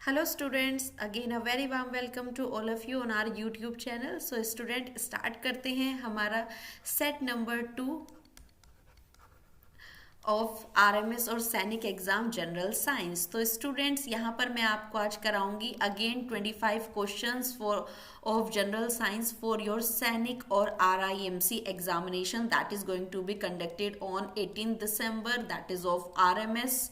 Hello students, again a very warm welcome to all of you on our YouTube channel. So student start करते हैं हमारा set number 2 of RMS और Sainik exam general science. तो students यहाँ पर मैं आपको आज कराऊंगी again 25 questions for of general science for your Sainik और RIMC examination that is going to be conducted on 18 December that is of RMS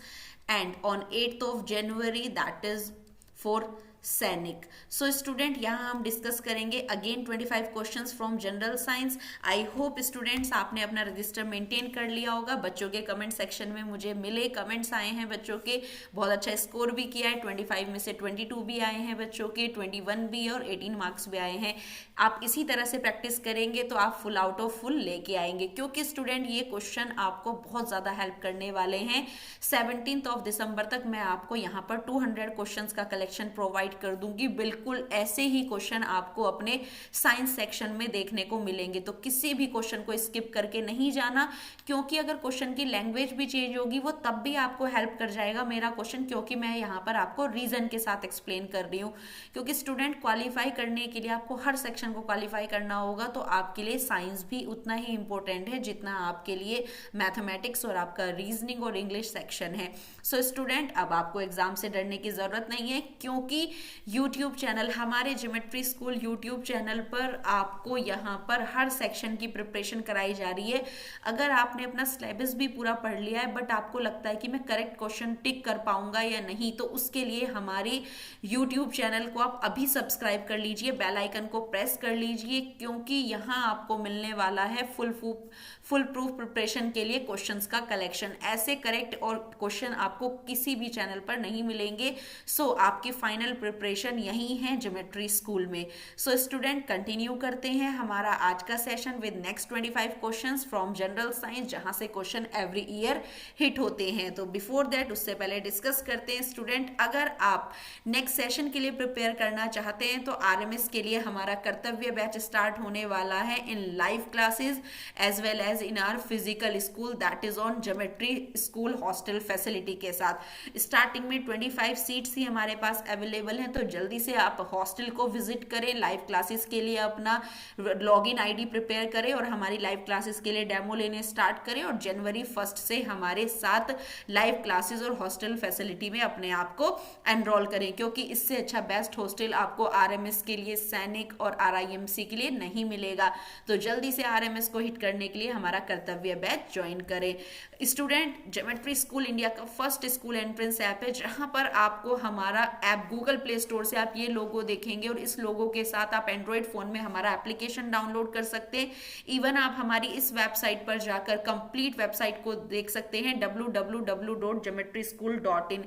and on 8th of January that is for सैनिक। So student यहाँ हम discuss करेंगे again 25 questions from general science. I hope students आपने अपना register maintain कर लिया होगा। बच्चों के कमेंट सेक्शन में मुझे मिले कमेंट्स आए हैं बच्चों के, बहुत अच्छा स्कोर भी किया है। 25 में से 22 भी आए हैं बच्चों के, 21 भी और 18 मार्क्स भी आए हैं। आप इसी तरह से प्रैक्टिस करेंगे तो आप फुल आउट ऑफ फुल लेके आएंगे, क्योंकि स्टूडेंट ये क्वेश्चन आपको बहुत ज़्यादा हेल्प करने वाले हैं। 17 दिसंबर तक मैं आपको यहाँ पर 200 क्वेश्चंस का कलेक्शन प्रोवाइड कर दूंगी। बिल्कुल ऐसे ही क्वेश्चन आपको अपने साइंस सेक्शन में देखने को मिलेंगे, तो किसी भी क्वेश्चन को स्किप करके नहीं जाना, क्योंकि अगर क्वेश्चन की लैंग्वेज भी चेंज होगी वो तब भी आपको हेल्प कर जाएगा मेरा क्वेश्चन, क्योंकि मैं यहाँ पर आपको रीजन के साथ एक्सप्लेन कर रही हूँ। क्योंकि स्टूडेंट क्वालिफाई करने के लिए आपको हर सेक्शन को क्वालिफाई करना होगा, तो आपके लिए साइंस भी उतना ही इंपॉर्टेंट है जितना आपके लिए मैथमेटिक्स और आपका रीजनिंग और इंग्लिश सेक्शन है। सो स्टूडेंट अब आपको एग्जाम से डरने की जरूरत नहीं है, क्योंकि यूट्यूब चैनल हमारे ज्योमेट्री स्कूल यूट्यूब चैनल पर आपको यहाँ पर हर सेक्शन की प्रिपरेशन कराई जा रही है। अगर आपने अपना सिलेबस भी पूरा पढ़ लिया है बट आपको लगता है कि मैं करेक्ट क्वेश्चन टिक कर पाऊंगा या नहीं, तो उसके लिए हमारी यूट्यूब चैनल को आप अभी सब्सक्राइब कर लीजिए, बेल आइकन को प्रेस कर लीजिए, क्योंकि यहाँ आपको मिलने वाला है फुल प्रूफ प्रिपरेशन के लिए क्वेश्चंस का कलेक्शन। ऐसे करेक्ट और क्वेश्चन आपको किसी भी चैनल पर नहीं मिलेंगे। सो आपकी फाइनल प्रिपरेशन यही है ज्योमेट्री स्कूल में। सो स्टूडेंट कंटिन्यू करते हैं हमारा आज का session with next 25 questions from general science, जहां से क्वेश्चन एवरी ईयर हिट होते हैं। तो बिफोर दैट उससे पहले डिस्कस करते हैं स्टूडेंट, अगर आप नेक्स्ट सेशन के लिए प्रिपेयर करना चाहते हैं तो आरएमएस के लिए हमारा कर्तव्य बैच स्टार्ट होने वाला है in live classes as well as in our physical school that is on geometry school hostel facility के साथ। स्टार्टिंग में 25 सीट्स ही हमारे पास अवेलेबल हैं, तो जल्दी से आप हॉस्टल को विजिट करें, लाइव क्लासेस के लिए अपना लॉगिन आईडी प्रिपेयर करें और हमारी लाइव क्लासेस के लिए डेमो लेने स्टार्ट करें, और जनवरी 1 से हमारे साथ लाइव क्लासेस और हॉस्टल फैसिलिटी में अपने आप को एनरोल करें, क्योंकि इससे अच्छा बेस्ट हॉस्टल आपको आरएमएस के लिए, सैनिक और आरआईएमसी के लिए नहीं मिलेगा। तो जल्दी से आरएमएस को हिट करने के लिए हमारा कर्तव्य बैच ज्वाइन करें। स्टूडेंट ज्योमेट्री स्कूल इंडिया का फर्स्ट स्कूल एंट्रेंस ऐप है, जहां पर आपको हमारा ऐप गूगल प्ले स्टोर से आप ये लोगो देखेंगे और इस लोगो के साथ आप एंड्रॉइड फोन में हमारा एप्लीकेशन डाउनलोड कर सकते हैं। इवन आप हमारी इस वेबसाइट पर जाकर कंप्लीट वेबसाइट को देख सकते हैं www.geometryschool.in।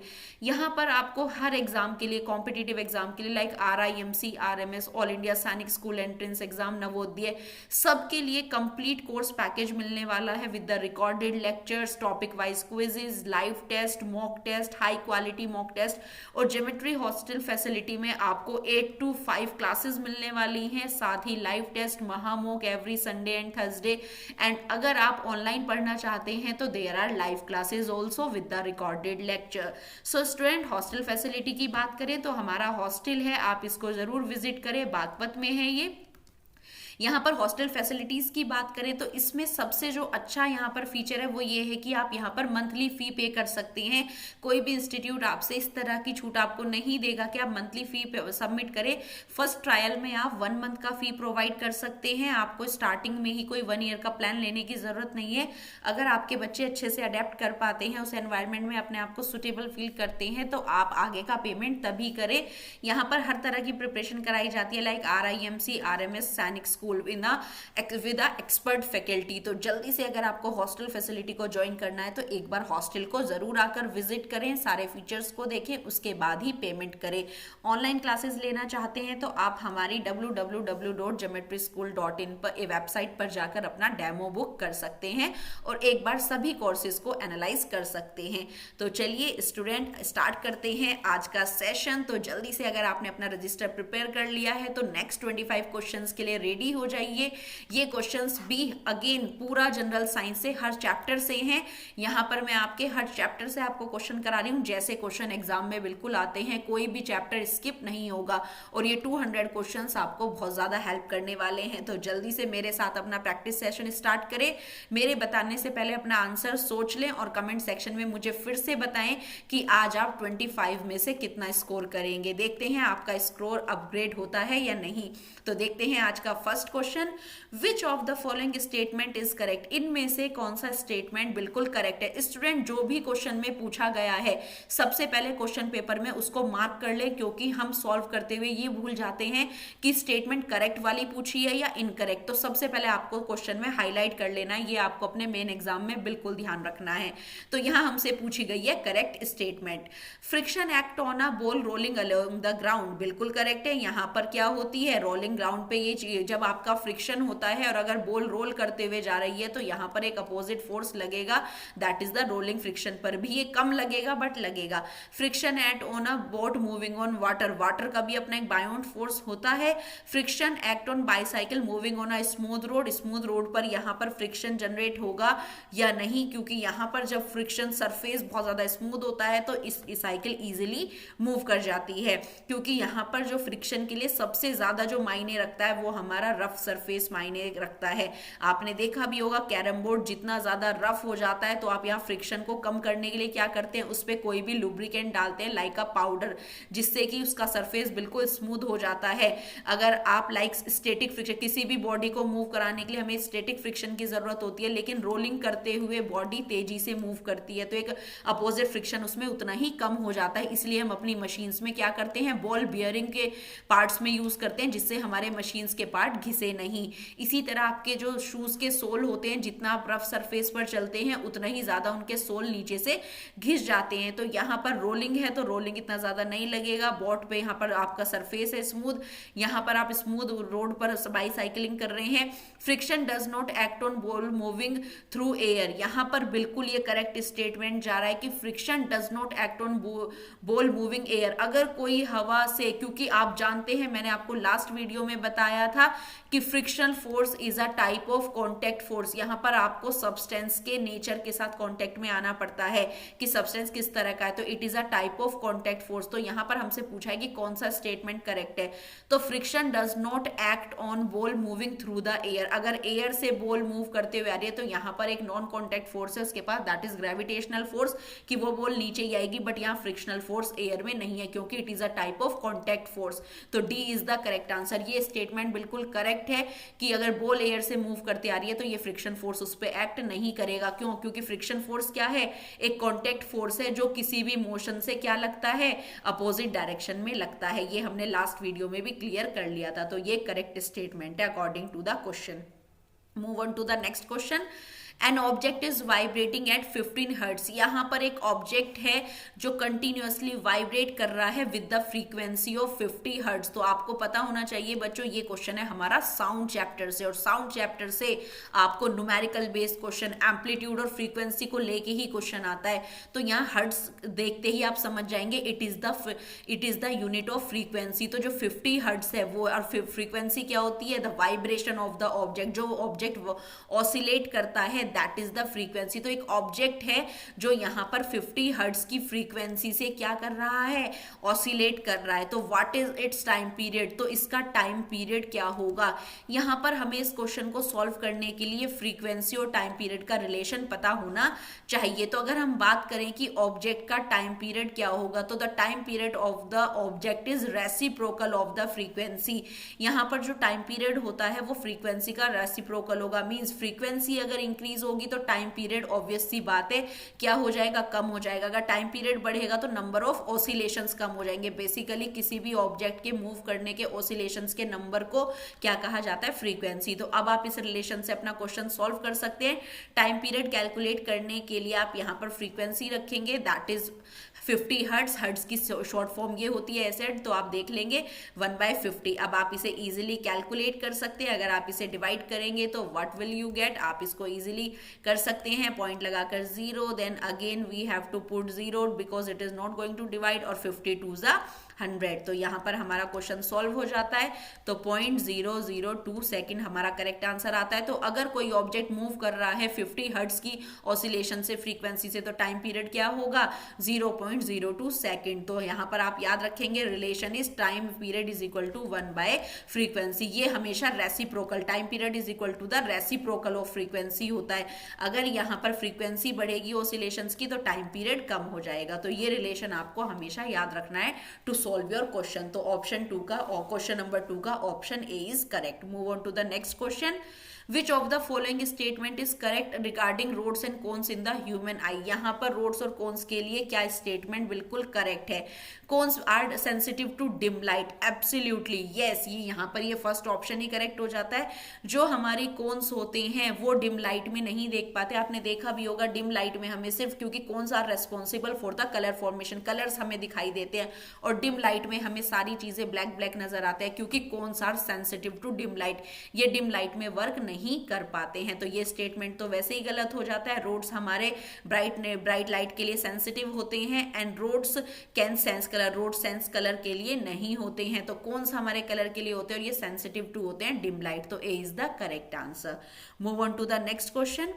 यहाँ पर आपको हर एग्जाम के लिए, कॉम्पिटिटिव एग्जाम के लिए like RIMC, RMS, all India Sainik school entrance exam, Navodaya, सबके लिए कंप्लीट कोर्स पैकेज मिलने वाला है with the recorded lectures, topic wise quizzes, live test, mock test, high quality mock test, और ज्योमेट्री हॉस्टल फैसिलिटी में आपको 8 to 5 क्लासेस मिलने वाली हैं, साथ ही लाइव टेस्ट, महामोक every Sunday and Thursday. And अगर आप ऑनलाइन पढ़ना चाहते हैं तो there are live classes also with the recorded lecture. So student hostel facility की बात करें तो हमारा हॉस्टल है, आप इसको जरूर विजिट करें, बागपत में है ये। यहाँ पर हॉस्टल फैसिलिटीज की बात करें तो इसमें सबसे जो अच्छा यहाँ पर फीचर है वो ये है कि आप यहाँ पर मंथली फी पे कर सकते हैं। कोई भी इंस्टीट्यूट आपसे इस तरह की छूट आपको नहीं देगा कि आप मंथली फी सबमिट करें। फर्स्ट ट्रायल में आप 1 मंथ का फी प्रोवाइड कर सकते हैं। आपको स्टार्टिंग में ही कोई 1 ईयर का प्लान लेने की जरूरत नहीं है। अगर आपके बच्चे अच्छे से अडेप्ट कर पाते हैं, उस एनवायरमेंट में अपने आप को सुटेबल फील करते हैं, तो आप आगे का पेमेंट तभी करें। यहाँ पर हर तरह की प्रिपरेशन कराई जाती है लाइक आरआईएमसी, आरएमएस, सैनिक स्कूल विद एक्सपर्ट फैकल्टी। तो जल्दी से अगर आपको हॉस्टल फैसिलिटी को ज्वाइन करना है तो एक बार हॉस्टल को जरूर आकर विजिट करें, सारे फीचर्स को देखें, उसके बाद ही पेमेंट करें। ऑनलाइन क्लासेस लेना चाहते हैं तो आप हमारी www.geometryschool.in पर वेबसाइट पर जाकर अपना डेमो बुक कर सकते हैं और एक बार सभी कोर्सेज को एनालाइज कर सकते हैं। तो चलिए स्टूडेंट स्टार्ट करते हैं आज का सेशन। तो जल्दी से अगर आपने अपना रजिस्टर प्रिपेयर कर लिया है तो नेक्स्ट 25 क्वेश्चंस के लिए रेडी रेडी हो जाइए। ये क्वेश्चंस भी अगेन पूरा जनरल साइंस से, हर चैप्टर से हैं। यहाँ पर मैं आपके हर चैप्टर से आपको क्वेश्चन करा रही हूँ जैसे क्वेश्चन एग्जाम में बिल्कुल आते हैं, कोई भी चैप्टर स्किप नहीं होगा और ये 200 क्वेश्चंस आपको बहुत ज्यादा हेल्प करने वाले हैं। तो जल्दी से मेरे साथ अपना प्रैक्टिस सेशन स्टार्ट करें। मेरे बताने से पहले अपना आंसर सोच लें और कमेंट सेक्शन में मुझे फिर से बताएं कि आज आप 25 में से कितना स्कोर करेंगे। देखते हैं आपका स्कोर अपग्रेड होता है या नहीं। तो देखते हैं आज का first question, which of the following statement is correct. इनमें से कौन सा स्टेटमेंट बिल्कुल करेक्ट है। स्टूडेंट जो भी क्वेश्चन में पूछा गया है सबसे पहले क्वेश्चन पेपर में उसको मार्क कर ले, क्योंकि हम सॉल्व करते हुए ये भूल जाते हैं कि स्टेटमेंट करेक्ट वाली पूछी है या इनकरेक्ट। तो सबसे पहले आपको क्वेश्चन में हाईलाइट कर लेना है, ये आपको अपने मेन एग्जाम में बिल्कुल ध्यान रखना है। तो यहां हमसे पूछी गई है correct statement, friction act on a ball rolling along the ground, बिल्कुल करेक्ट है। यहां पर क्या होती है, रोलिंग ग्राउंड पे ये जब आपका फ्रिक्शन होता है और अगर बॉल रोल करते हुए जा रही है तो यहां पर एक अपोजिट फोर्स लगेगा, that is the rolling friction. पर भी ये कम लगेगा बट लगेगा। Friction act on a boat moving on water, water का भी अपना एक बायोंट फोर्स होता है। Friction act on bicycle moving on a smooth road, smooth road पर यहां पर फ्रिक्शन जनरेट होगा या नहीं, क्योंकि यहां पर जब फ्रिक्शन सरफेस बहुत ज्यादा स्मूथ होता है तो इस साइकिल इजीली मूव कर जाती है, क्योंकि यहां पर जो फ्रिक्शन के लिए सबसे ज्यादा जो मायने रखता है वो हमारा रफ सरफेस मायने रखता है। आपने देखा भी होगा कैरम बोर्ड जितना ज्यादा रफ हो जाता है तो आप यहाँ फ्रिक्शन को कम करने के लिए क्या करते हैं, उस पर कोई भी लुब्रिकेंट डालते हैं लाइक अ पाउडर, जिससे कि उसका सरफेस बिल्कुल स्मूथ हो जाता है। अगर आप लाइक स्टैटिक फ्रिक्शन, किसी भी बॉडी को मूव कराने के लिए हमें स्टैटिक फ्रिक्शन की जरूरत होती है, लेकिन रोलिंग करते हुए बॉडी तेजी से मूव करती है तो एक अपोजिट फ्रिक्शन उसमें उतना ही कम हो जाता है। इसलिए हम अपनी मशीन्स में क्या करते हैं, बॉल बियरिंग के पार्ट्स में यूज करते हैं जिससे हमारे मशीन्स के पार्ट घिसे नहीं। इसी तरह आपके जो शूज के सोल होते हैं, जितना आप रफ सरफेस पर चलते हैं उतना ही ज्यादा उनके सोल नीचे से घिस जाते हैं। तो यहाँ पर रोलिंग है तो रोलिंग इतना ज्यादा नहीं लगेगा। बोट पे यहाँ पर आपका सरफेस है स्मूथ, यहाँ पर आप स्मूथ रोड पर बाईसाइकिलिंग कर रहे हैं। Friction does not act on ball moving through air, यहाँ पर बिल्कुल ये करेक्ट स्टेटमेंट जा रहा है कि friction does not act on ball moving air. अगर कोई हवा से, क्योंकि आप जानते हैं मैंने आपको लास्ट वीडियो में बताया था कि frictional force is a type of contact force, यहाँ पर आपको सब्सटेंस के नेचर के साथ कॉन्टैक्ट में आना पड़ता है कि सब्सटेंस किस तरह का है, तो it is a type of contact force. तो यहाँ पर हमसे पूछा है कि कौन सा स्टेटमेंट करेक्ट है, तो friction does not act on ball moving through the air. अगर एयर से बॉल मूव करते हुए आ रही है तो यहाँ पर एक नॉन कॉन्टैक्ट फोर्स है उसके पास, दैट इज ग्रेविटेशनल फोर्स, कि वो बॉल नीचे ही आएगी, बट यहाँ फ्रिक्शनल फोर्स एयर में नहीं है क्योंकि it is a type of contact force. तो D is the correct answer. ये स्टेटमेंट बिल्कुल करेक्ट है कि अगर बॉल एयर से मूव करते आ रही है तो ये फ्रिक्शन फोर्स उस पर एक्ट नहीं करेगा। क्यों? क्योंकि फ्रिक्शन फोर्स क्या है, एक कॉन्टैक्ट फोर्स है जो किसी भी मोशन से क्या लगता है, अपोजिट डायरेक्शन में लगता है। ये हमने लास्ट वीडियो में भी क्लियर कर लिया था। तो ये करेक्ट स्टेटमेंट है according to the question. Move on to the next question. An object is vibrating at 15 hertz, यहाँ पर एक ऑब्जेक्ट है जो कंटिन्यूअसली वाइब्रेट कर रहा है with the frequency of 50 hertz. तो आपको पता होना चाहिए बच्चों, ये क्वेश्चन है हमारा साउंड चैप्टर से, और साउंड चैप्टर से आपको न्यूमेरिकल बेस्ड क्वेश्चन, एम्पलीट्यूड और फ्रीक्वेंसी को लेके ही क्वेश्चन आता है। तो यहाँ हर्ट्ज देखते ही आप समझ जाएंगे it is the unit of frequency. तो जो 50 हर्ट्ज है वो, और फ्रीक्वेंसी क्या होती है, the vibration of the object, जो ऑब्जेक्ट ऑसिलेट करता है दैट इज द फ्रीक्वेंसी। तो एक ऑब्जेक्ट है जो यहाँ पर 50 हर्ट्ज की फ्रीक्वेंसी से क्या कर रहा है, ऑसिलेट कर रहा है। तो what is it's time period, तो इसका टाइम पीरियड क्या होगा। यहाँ पर हमें इस क्वेश्चन को सॉल्व करने के लिए फ्रीक्वेंसी और टाइम पीरियड का रिलेशन पता होना चाहिए। तो अगर हम बात करें कि ऑब्जेक्ट का टाइम पीरियड क्या होगा, तो the time period of the object is reciprocal of the frequency. यहाँ पर जो टाइम पीरियड होता है वो फ्रीक्वेंसी का रेसिप्रोकल होगा। मींस फ्रीक्वेंसी अगर इंक्रीज होगी तो टाइम पीरियड ऑब्वियस सी बात है क्या हो जाएगा, कम हो जाएगा। अगर टाइम पीरियड बढ़ेगा तो नंबर ऑफ ऑसिलेशंस कम हो जाएंगे। बेसिकली किसी भी ऑब्जेक्ट के मूव करने के ऑसिलेशंस के नंबर को क्या कहा जाता है, फ्रीक्वेंसी। तो अब आप इस रिलेशन से अपना क्वेश्चन सॉल्व कर सकते हैं। टाइम पीरियड कैलकुलेट करने के लिए आप यहाँ पर फ्रीक्वेंसी रखेंगे, दैट इज 50 हर्ट्स, हर्ट्स की शॉर्ट फॉर्म ये होती है एसेट, तो आप देख लेंगे 1/50। अब आप इसे इजीली कैलकुलेट कर सकते हैं। अगर आप इसे डिवाइड करेंगे तो व्हाट विल यू गेट, आप इसको इजीली कर सकते हैं पॉइंट लगाकर 0, then again we have to put 0 because it is not going to divide, और 52 100। तो यहाँ पर हमारा क्वेश्चन सॉल्व हो जाता है। तो 0.002 सेकेंड हमारा करेक्ट आंसर आता है। तो अगर कोई ऑब्जेक्ट मूव कर रहा है 50 हर्ट्ज की ऑसिलेशन से, फ्रीक्वेंसी से, तो टाइम पीरियड क्या होगा 0.02 सेकेंड। तो यहाँ पर आप याद रखेंगे relation is time period is equal to 1/फ्रीक्वेंसी। ये हमेशा reciprocal, time period is equal to the reciprocal of frequency होता है। अगर यहाँ पर फ्रीक्वेंसी बढ़ेगी ऑसिलेशंस की तो टाइम पीरियड कम हो जाएगा। तो ये रिलेशन आपको हमेशा याद रखना है टू solve your question। तो ऑप्शन 2 का, क्वेश्चन नंबर 2 का option A is correct. Move on to the next question. Which of the following statement is correct regarding rods and cones in the human eye? यहाँ पर rods और cones के लिए क्या statement बिल्कुल correct है? Cones are sensitive to dim light. Absolutely yes, ये यहाँ पर ये first option ही correct हो जाता है। जो हमारी cones होते हैं वो dim light में नहीं देख पाते। आपने देखा भी होगा dim light में हमें सिर्फ, क्योंकि cones are responsible for the color formation, colors हमें दिखाई देते हैं, और dim light में हमें सारी चीजें ब्लैक ब्लैक नजर आते हैं क्योंकि cones are sensitive to dim light। ये dim light में वर्क नहीं कर पाते हैं। तो ये स्टेटमेंट तो वैसे ही गलत हो जाता है। रोड्स हमारे ब्राइट लाइट के लिए सेंसिटिव होते हैं and rods can sense colour, rod sense colour के लिए नहीं होते हैं। तो कौन सा हमारे कलर के लिए होते हैं, और ये सेंसिटिव टू होते हैं डिम लाइट। तो A is the correct answer. Move on to the next question.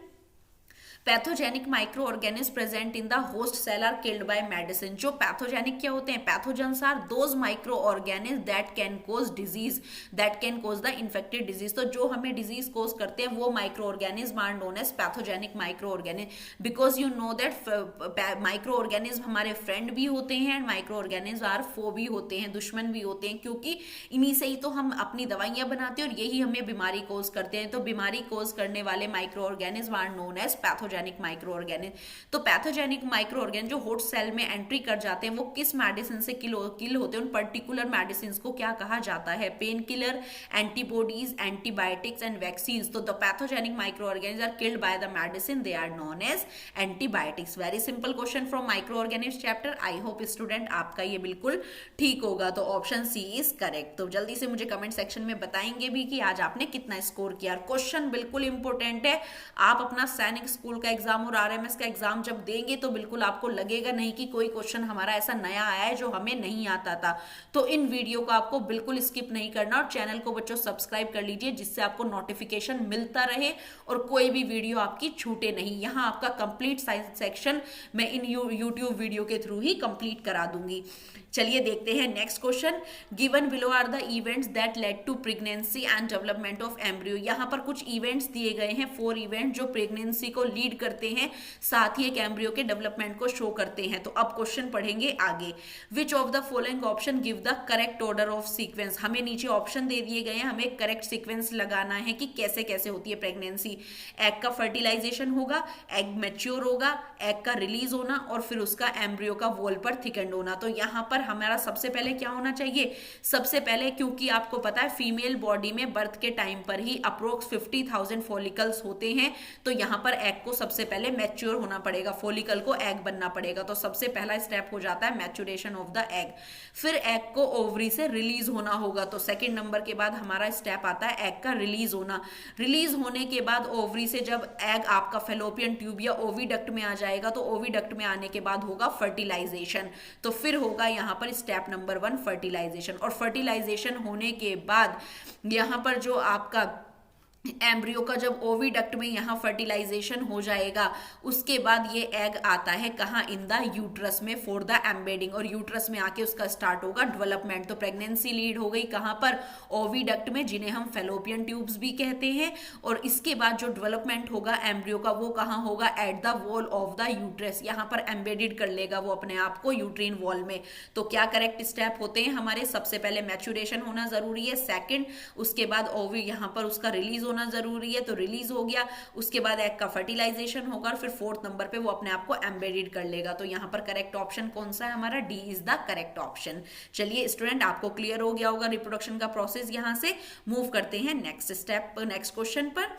Pathogenic micro organism present in the host cell are killed by medicine. जो पैथोजेनिक क्या होते हैं, pathogens are those micro organism that can cause disease, that can cause the infected disease. तो जो हमें disease cause करते हैं वो micro organism are known as pathogenic micro organism. Because you know that micro organism हमारे friend भी होते हैं एंड माइक्रो ऑर्गेनिज्म आर फो भी होते हैं, दुश्मन भी होते हैं, क्योंकि इन्हीं से ही तो हम अपनी दवाइयां बनाते हैं और यही हमें बीमारी कोज करते हैं। तो बीमारी कोज करने वाले micro organism are known as pathogenic micro organism. तो पैथोजेनिक माइक्रो ऑर्गेनिज्म जो होस्ट सेल में एंट्री कर जाते हैं वो किस मेडिसिन से किल होते हैं, उन पर्टिकुलर मेडिसिन को क्या कहा जाता है, pain killer, antibodies, antibiotics and vaccine. तो the pathogenic micro organism are killed by the medicine, they are known as antibiotics. Very simple question from micro organism chapter. I hope student आपका ये बिल्कुल ठीक होगा। तो ऑप्शन सी इज करेक्ट। तो जल्दी से मुझे कमेंट सेक्शन में बताएंगे भी कि आज आपने कितना स्कोर किया। क्वेश्चन बिल्कुल इंपॉर्टेंट है। आप अपना सैनिक स्कूल का एग्जाम और आरएमएस का एग्जाम जब देंगे तो बिल्कुल आपको लगेगा नहीं कि कोई क्वेश्चन हमारा ऐसा नया आया है जो हमें नहीं आता था। तो इन वीडियो को आपको बिल्कुल स्किप नहीं करना और चैनल को बच्चों सब्सक्राइब कर लीजिए जिससे आपको नोटिफिकेशन मिलता रहे और कोई भी वीडियो आपकी छूटे नहीं। यहाँ आपका कंप्लीट साइंस सेक्शन मैं इन यूट्यूब वीडियो के थ्रू ही कंप्लीट करा दूंगी। चलिए देखते हैं next question. Given below are the events that led to pregnancy and development of embryo. यहाँ पर कुछ इवेंट्स दिए गए हैं, 4 इवेंट जो प्रेगनेंसी को लीड करते हैं, साथ ही एक एम्ब्रियो के डेवलपमेंट को शो करते हैं। तो अब क्वेश्चन पढ़ेंगे आगे। विच of the following option give the correct order of sequence. हमें नीचे ऑप्शन दे दिए गए हैं, हमें करेक्ट सीक्वेंस लगाना है कि कैसे कैसे होती है प्रेगनेंसी। एग का फर्टिलाइजेशन होगा, एग मैच्योर होगा, एग का रिलीज होना और फिर उसका एम्ब्रियो का वॉल पर थिकंड होना। तो यहाँ पर हमारा सबसे पहले क्या होना चाहिए, सबसे पहले क्योंकि आपको पता है फीमेल बॉडी में बर्थ के टाइम पर ही अप्रोक्स 50,000 फॉलिकल्स होते हैं। तो यहाँ पर एग को सबसे पहले मैच्योर होना पड़ेगा, फॉलिकल को एग बनना पड़ेगा। तो सबसे पहला स्टेप हो जाता है मैच्योरेशन ऑफ द एग। फिर एग को ओवरी से रिलीज होना होगा। तो सेकेंड नंबर के बाद हमारा स्टेप आता है एग का रिलीज होना। रिलीज होने के बाद ओवरी से जब एग आपका फेलोपियन ट्यूब या ओविडक्ट में आ जाएगा तो ओविडक्ट में आने के बाद होगा फर्टिलाइजेशन। तो फिर होगा यहाँ पर स्टेप नंबर 1 फर्टिलाइजेशन। और फर्टिलाइजेशन होने के बाद यहाँ पर जो आपका एम्ब्रियो का जब ओविडक्ट में यहाँ फर्टिलाइजेशन हो जाएगा उसके बाद ये एग आता है कहाँ, इन द यूट्रस में फॉर द एम्बेडिंग। और यूट्रस में आके उसका स्टार्ट होगा डेवलपमेंट। तो प्रेगनेंसी लीड हो गई कहाँ पर, ओविडक्ट में, जिन्हें हम फेलोपियन ट्यूब्स भी कहते हैं। और इसके बाद जो डेवलपमेंट होगा एम्ब्रियो का वो कहाँ होगा, at the wall of the uterus. यहाँ पर एम्बेडेड कर लेगा वो अपने आप को यूट्रीन वॉल में। तो क्या करेक्ट स्टेप होते हैं हमारे, सबसे पहले मैच्योरेशन होना जरूरी है, सेकेंड उसके बाद ओवी यहाँ पर उसका रिलीज होना जरूरी है, तो रिलीज हो गया। उसके बाद एग का फर्टिलाइजेशन होगा और फिर 4th नंबर पे वो अपने आप को एम्बेडेड कर लेगा। तो यहाँ पर करेक्ट ऑप्शन कौन सा है हमारा, D is the correct option. चलिए स्टूडेंट आपको क्लियर हो गया होगा रिप्रोडक्शन का प्रोसेस। यहाँ से मूव करते हैं नेक्स्ट स्टेप, नेक्स्ट क्वेश्चन पर।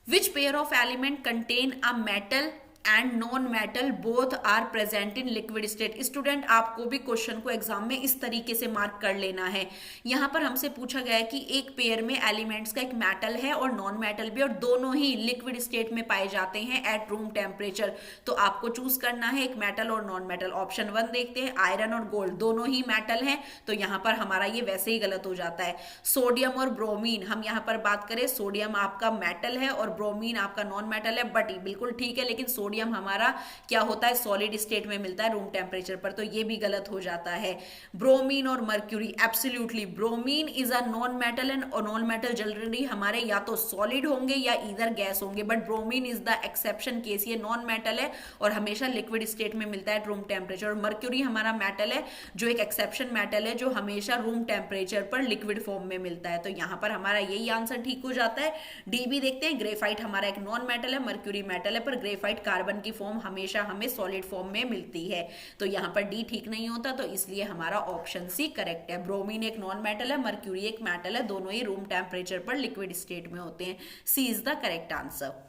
Which pair of element contain a metal and non metal both are present in liquid state. Student आपको भी क्वेश्चन को एग्जाम में इस तरीके से मार्क कर लेना है। यहाँ पर हमसे पूछा गया है कि एक पेयर में एलिमेंट्स का एक मेटल है और नॉन मेटल भी, और दोनों ही लिक्विड स्टेट में पाए जाते हैं एट रूम टेम्परेचर। तो आपको चूज करना है एक मेटल और नॉन मेटल। ऑप्शन 1 देखते हैं, आयरन और गोल्ड दोनों ही मेटल हैं, तो यहाँ पर हमारा ये वैसे ही गलत हो जाता है। सोडियम और ब्रोमीन, हम यहाँ पर बात करें, सोडियम आपका मेटल है और ब्रोमीन आपका नॉन मेटल है, बट बिल्कुल ठीक है, लेकिन सोडियम हमारा क्या होता है, सॉलिड स्टेट में मिलता है रूम टेम्परेचर पर, तो ये भी गलत हो जाता है। ब्रोमीन और mercury, absolutely bromine is a non metal and non metal generally हमारे या तो सॉलिड होंगे या इधर गैस होंगे, but bromine is the exception case, ये नॉन मेटल है और हमेशा लिक्विड स्टेट में मिलता है रूम टेम्परेचर। और मर्क्यूरी हमारा मेटल है जो एक एक्सेप्शन मेटल है जो हमेशा रूम टेम्परेचर पर लिक्विड फॉर्म में मिलता है, तो यहां पर हमारा यही आंसर ठीक हो जाता है। डी भी देखते हैं, ग्रेफाइट हमारा एक नॉन मेटल है, मर्क्यूरी मेटल है, पर ग्रेफाइट कार्बन की फॉर्म हमेशा हमें सॉलिड फॉर्म में मिलती है, तो यहां पर डी ठीक नहीं होता, तो इसलिए हमारा ऑप्शन सी करेक्ट है। ब्रोमीन एक नॉन मेटल है, मर्क्यूरी एक मेटल है, दोनों ही रूम टेम्परेचर पर लिक्विड स्टेट में होते हैं। C is the correct answer.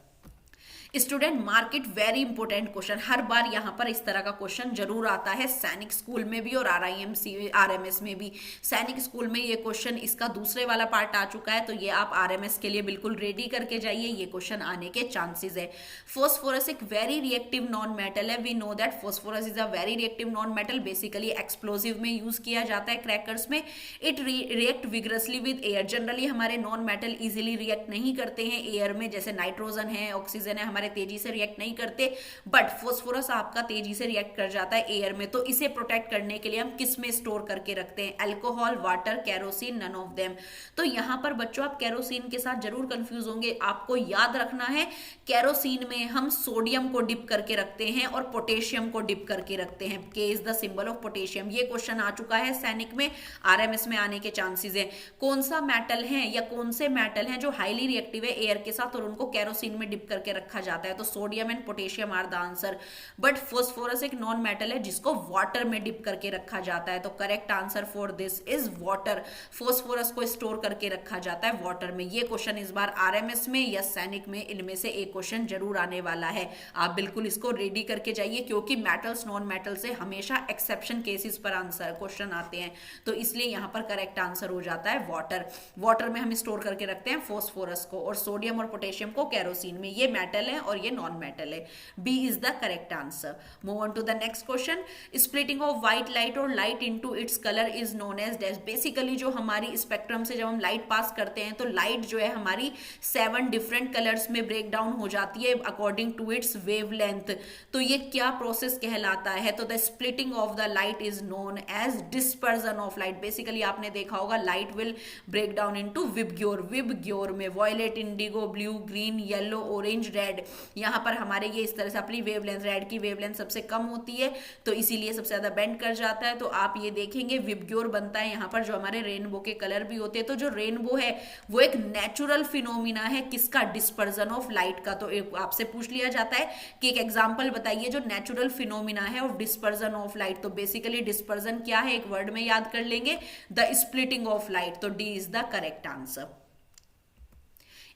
Student mark it, very important question, हर बार यहां पर इस तरह का क्वेश्चन जरूर आता है, सैनिक स्कूल में भी और RIMC RMS में भी। सैनिक स्कूल में ये क्वेश्चन, इसका दूसरे वाला पार्ट आ चुका है, तो ये आप RMS के लिए बिल्कुल रेडी करके जाइए, ये क्वेश्चन आने के चांसेस है। फॉस्फोरस एक वेरी रिएक्टिव नॉन मेटल है, we know that phosphorus is a very reactive non metal, basically explosive में यूज किया जाता है, क्रैकर्स में। It react vigorously with air, generally हमारे नॉन मेटल इजिली रिएक्ट नहीं करते हैं एयर में, जैसे नाइट्रोजन है, ऑक्सीजन है, तेजी से रिएक्ट नहीं करते, बट फॉस्फोरस आपका तेजी से रिएक्ट कर जाता है एयर में, तो इसे प्रोटेक्ट करने के लिए हम किस में स्टोर करके रखते हैं, alcohol, water, kerosene, none of them. तो यहां पर बच्चों आप केरोसिन के साथ जरूर कंफ्यूज होंगे, आपको याद रखना है केरोसिन में हम सोडियम को डिप करके रखते हैं और पोटेशियम को डिप करके रखते हैं, के is the symbol of potassium. ये क्वेश्चन आ चुका है सैनिक में, RMS में आने के चांसेस है। कौन सा मेटल है या कौन से मेटल हैं जो हाईली रिएक्टिव है एयर के साथ और उनको केरोसिन में डिप करके रखा जाता है, तो sodium and potassium are the answer. But phosphorus एक नॉन मेटल है जिसको वाटर में डिप करके रखा जाता है, तो correct answer for this is water. Phosphorus को स्टोर करके रखा जाता है वाटर में। ये क्वेश्चन इस बार RMS में या सैनिक में, इनमें से एक क्वेश्चन जरूर आने वाला है, आप बिल्कुल इसको रेडी करके जाइए, क्योंकि मेटल्स नॉन मेटल से हमेशा एक्सेप्शन केसेस पर आंसर क्वेश्चन आते हैं, तो इसलिए यहां पर करेक्ट आंसर हो जाता है वाटर। वाटर में हम स्टोर करके रखते हैं फॉस्फोरस को, और सोडियम और पोटेशियम को केरोसिन में। ये मेटल है और ये नॉन मेटल है, B is the correct answer. Move on to the next question. Splitting of white light और light into its colour is known as dash. Basically जो हमारी स्पेक्ट्रम से जब हम लाइट पास करते हैं तो लाइट जो है हमारी 7 डिफरेंट कलर्स में ब्रेक डाउन हो जाती है अकॉर्डिंग टू इट्स वेवलेंथ, तो ये क्या प्रोसेस कहलाता है, तो the splitting of the light is known as dispersion of light. Basically आपने देखा होगा light will break down into VIBGYOR, VIBGYOR में violet, indigo, blue, green, yellow, orange, red. यहाँ पर हमारे ये इस तरह से अपनी वेवलेंथ, रेड की वेवलेंथ सबसे कम होती है तो इसीलिए सबसे ज्यादा बेंड कर जाता है, तो आप ये देखेंगे विबग्योर बनता है यहाँ पर, जो हमारे रेनबो के कलर भी होते हैं। तो जो रेनबो है वो एक नेचुरल फिनोमिना है, किसका, डिस्पर्जन ऑफ लाइट का। तो आपसे पूछ लिया जाता है कि एक एग्जांपल बताइए जो नेचुरल फिनोमिना है ऑफ डिस्पर्जन ऑफ लाइट, तो बेसिकली डिस्पर्जन क्या है, एक वर्ड में याद कर लेंगे, द स्प्लिटिंग ऑफ लाइट, तो D is the correct answer.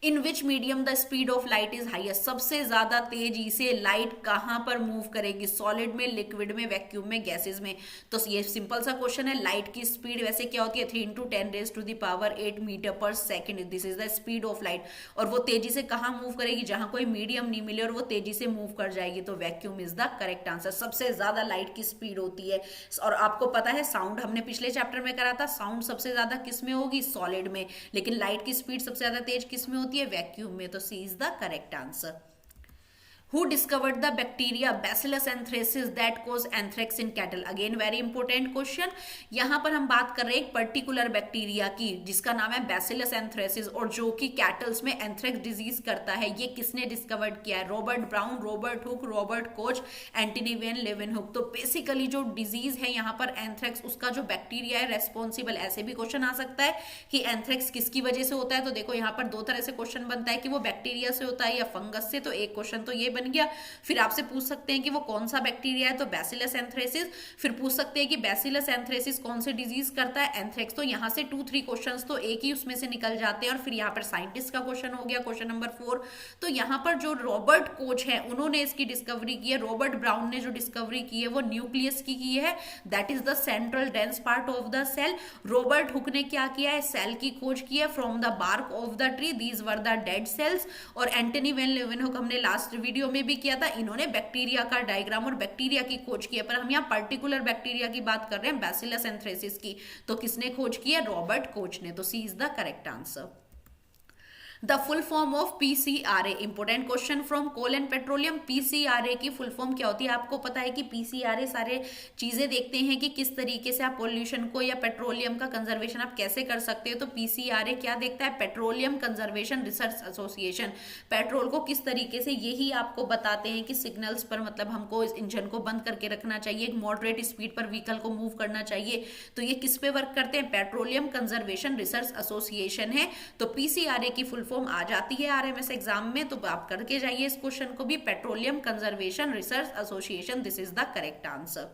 In which medium the speed of light is highest, सबसे ज्यादा तेजी से लाइट कहां पर मूव करेगी, सॉलिड में, लिक्विड में, वैक्यूम में, गैसेस में। तो ये सिंपल सा क्वेश्चन है। लाइट की स्पीड वैसे क्या होती है, 3 × 10⁻⁸ मीटर पर second, this is the speed of light. और वो तेजी से कहां मूव करेगी, जहां कोई मीडियम नहीं मिले और वो तेजी से मूव कर जाएगी, तो vacuum is the correct answer. सबसे ज्यादा लाइट की स्पीड होती है। और आपको पता है साउंड हमने पिछले चैप्टर में करा था, साउंड सबसे ज्यादा किस में होगी, सॉलिड में, लेकिन लाइट की स्पीड सबसे ज्यादा तेज किस में होती है, वैक्यूम में, तो C is the correct answer. Who discovered the bacteria Bacillus anthracis that cause anthrax in cattle? Again very important question। यहां पर हम बात कर रहे हैं एक पर्टिकुलर बैक्टीरिया की जिसका नाम है Bacillus anthracis और जो कि कैटल्स में एंथ्रेक्स डिजीज करता है। ये किसने डिस्कवर्ड किया है, Robert Brown, Robert Hooke, Robert Koch, Antony van Leeuwenhoek. तो बेसिकली जो डिजीज है यहाँ पर एंथ्रेक्स, उसका जो बैक्टीरिया है रेस्पॉन्सिबल, ऐसे भी क्वेश्चन आ सकता है कि एंथ्रेक्स किसकी वजह से होता है। तो देखो यहाँ पर दो तरह से क्वेश्चन बनता है कि वो बैक्टीरिया से होता है या फंगस से, तो एक क्वेश्चन तो ये बन गया। फिर आपसे पूछ सकते हैं कि वो कौन सा बैक्टीरिया है, तो बैसिलस एंथ्रेसिस। फिर पूछ सकते हैं कि बैसिलस एंथ्रेसिस कौन से डिजीज करता है, एंथ्रेक्स। तो यहाँ से 2-3 क्वेश्चंस तो एक ही उसमें से निकल जाते हैं। और फिर यहाँ पर साइंटिस्ट का क्वेश्चन हो गया, क्वेश्चन नंबर 4। तो यहाँ पर जो रॉबर्ट कोच है उन्होंने इसकी डिस्कवरी की है, रॉबर्ट ब्राउन ने जो डिस्कवरी की है वो न्यूक्लियस की है, that is the central dense part of the cell. Robert Hooke ने क्या किया है, सेल की खोज की है from the bark of the tree, these were the dead cells. और एंटनी वैन लेeuwenhoek हमने लास्ट वीडियो में भी किया था, इन्होंने बैक्टीरिया का डायग्राम और बैक्टीरिया की खोज की है। पर हम यहाँ पर्टिकुलर बैक्टीरिया की बात कर रहे हैं, बैसिलस एंथ्रेसिस की। तो किसने खोज की है, रॉबर्ट कोच ने। तो C is the correct answer. The full form of PCRA, important question from coal and petroleum. PCRA की फुल फॉर्म क्या होती है, आपको पता है कि पीसीआरए सारे चीजें देखते हैं कि किस तरीके से आप पोल्यूशन को या पेट्रोलियम का कंजर्वेशन आप कैसे कर सकते हो। तो पीसीआरए क्या देखता है, petroleum conservation research association. Petrol को किस तरीके से, यही आपको बताते हैं कि सिग्नल्स पर मतलब हमको इस इंजन को बंद करके रखना चाहिए, एक मॉडरेट स्पीड पर व्हीकल को मूव करना चाहिए। तो ये किस पे वर्क करते हैं, पेट्रोलियम कंजर्वेशन रिसर्च एसोसिएशन है। तो पीसीआरए की फुल फॉर्म आ जाती है आरएमएस एग्जाम में, तो आप करके जाइए इस क्वेश्चन को भी, petroleum conservation research association, this is the correct answer.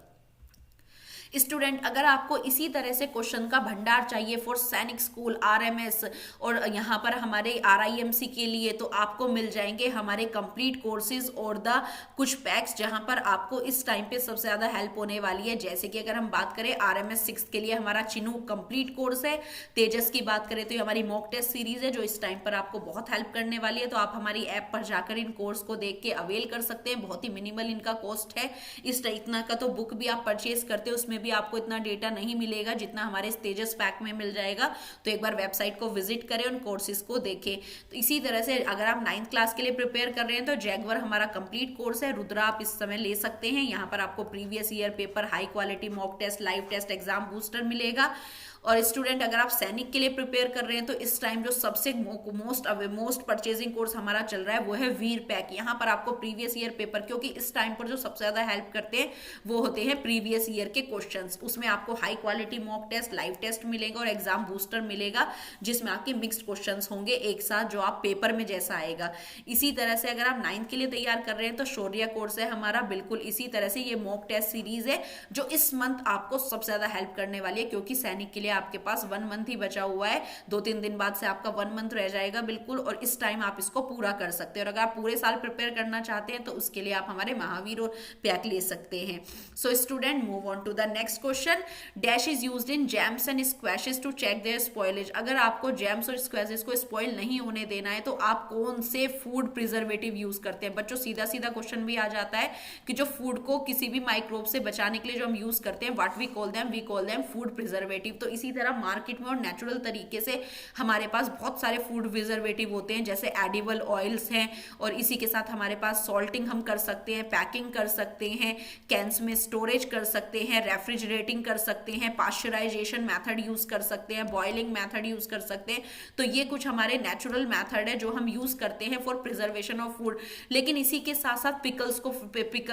Student, अगर आपको इसी तरह से क्वेश्चन का भंडार चाहिए फॉर सैनिक स्कूल, आरएमएस और यहाँ पर हमारे आरआईएमसी के लिए, तो आपको मिल जाएंगे हमारे कंप्लीट कोर्सेज और द कुछ पैक्स, जहां पर आपको इस टाइम पे सबसे ज्यादा हेल्प होने वाली है। जैसे कि अगर हम बात करें आरएमएस 6 के लिए हमारा चिनूक कंप्लीट कोर्स है, तेजस की बात करें तो ये हमारी मॉक टेस्ट सीरीज है जो इस टाइम पर आपको बहुत हेल्प करने वाली है। तो आप हमारी ऐप पर जाकर इन कोर्स को देख के अवेल कर सकते हैं, बहुत ही मिनिमल इनका कॉस्ट है। इतना का तो बुक भी आप परचेज करते हो, उसमें भी आपको इतना डेटा नहीं मिलेगा जितना हमारे तेजस पैक में मिल जाएगा। तो एक बार वेबसाइट को विजिट करें, उन कोर्सेज को देखें। तो इसी तरह से अगर आप 9th क्लास के लिए प्रिपेयर कर रहे हैं तो जैगवर हमारा कंप्लीट कोर्स है, रुद्रा आप इस समय ले सकते हैं। यहाँ पर आपको previous year paper, high quality mock test, live test, exam booster मिलेगा। और स्टूडेंट, अगर आप सैनिक के लिए प्रिपेयर कर रहे हैं तो इस टाइम जो सबसे मोस्ट परचेजिंग कोर्स हमारा चल रहा है वो है वीर पैक। यहाँ पर आपको प्रीवियस ईयर पेपर, क्योंकि इस टाइम पर जो सबसे ज्यादा हेल्प करते हैं वो होते हैं प्रीवियस ईयर के क्वेश्चंस। उसमें आपको high quality mock test, live test मिलेगा और एग्जाम बूस्टर मिलेगा, जिसमें आपके मिक्स्ड क्वेश्चंस होंगे एक साथ, जो आप पेपर में जैसा आएगा। इसी तरह से अगर आप 9th के लिए तैयार कर रहे हैं तो शौर्य कोर्स है हमारा, बिल्कुल इसी तरह से ये मॉक टेस्ट सीरीज है जो इस मंथ आपको सबसे ज्यादा हेल्प करने वाली है, क्योंकि सैनिक के लिए आपके पास 1 मंथ ही बचा हुआ है। 2-3 दिन बाद से आपका 1 मंथ रह जाएगा बिल्कुल, और इस टाइम आप इसको पूरा कर सकते हैं। और अगर आप पूरे साल प्रिपेयर करना चाहते हैं तो उसके लिए आप हमारे महावीर और पैक ले सकते हैं। So student, move on to the next question. Dash is used in jams and squashes to check their spoilage. अगर आपको जैम्स और स्क्वैशेस को स्पॉइल नहीं होने देना है तो आप कौन से फूड प्रिजर्वेटिव यूज करते हैं। बच्चों, सीधा सीधा क्वेश्चन भी आ जाता है कि जो फूड को किसी भी माइक्रोब से बचाने के लिए जो हम यूज करते हैं, what we call them food preservative. तो इसी तरह मार्केट में और नेचुरल तरीके से हमारे पास बहुत सारे फूड प्रिजर्वेटिव होते हैं, जैसे एडिबल ऑयल्स हैं, और इसी के साथ हमारे पास सॉल्टिंग हम कर सकते हैं, पैकिंग कर सकते हैं, कैंस में स्टोरेज कर सकते हैं, रेफ्रिजरेटिंग कर सकते हैं, पाश्चराइजेशन मेथड यूज कर सकते हैं, बॉइलिंग मेथड यूज कर सकते हैं। तो ये कुछ हमारे नेचुरल मेथड है जो हम यूज करते हैं फॉर प्रिजर्वेशन ऑफ फूड। लेकिन इसी के साथ साथ पिकल्स को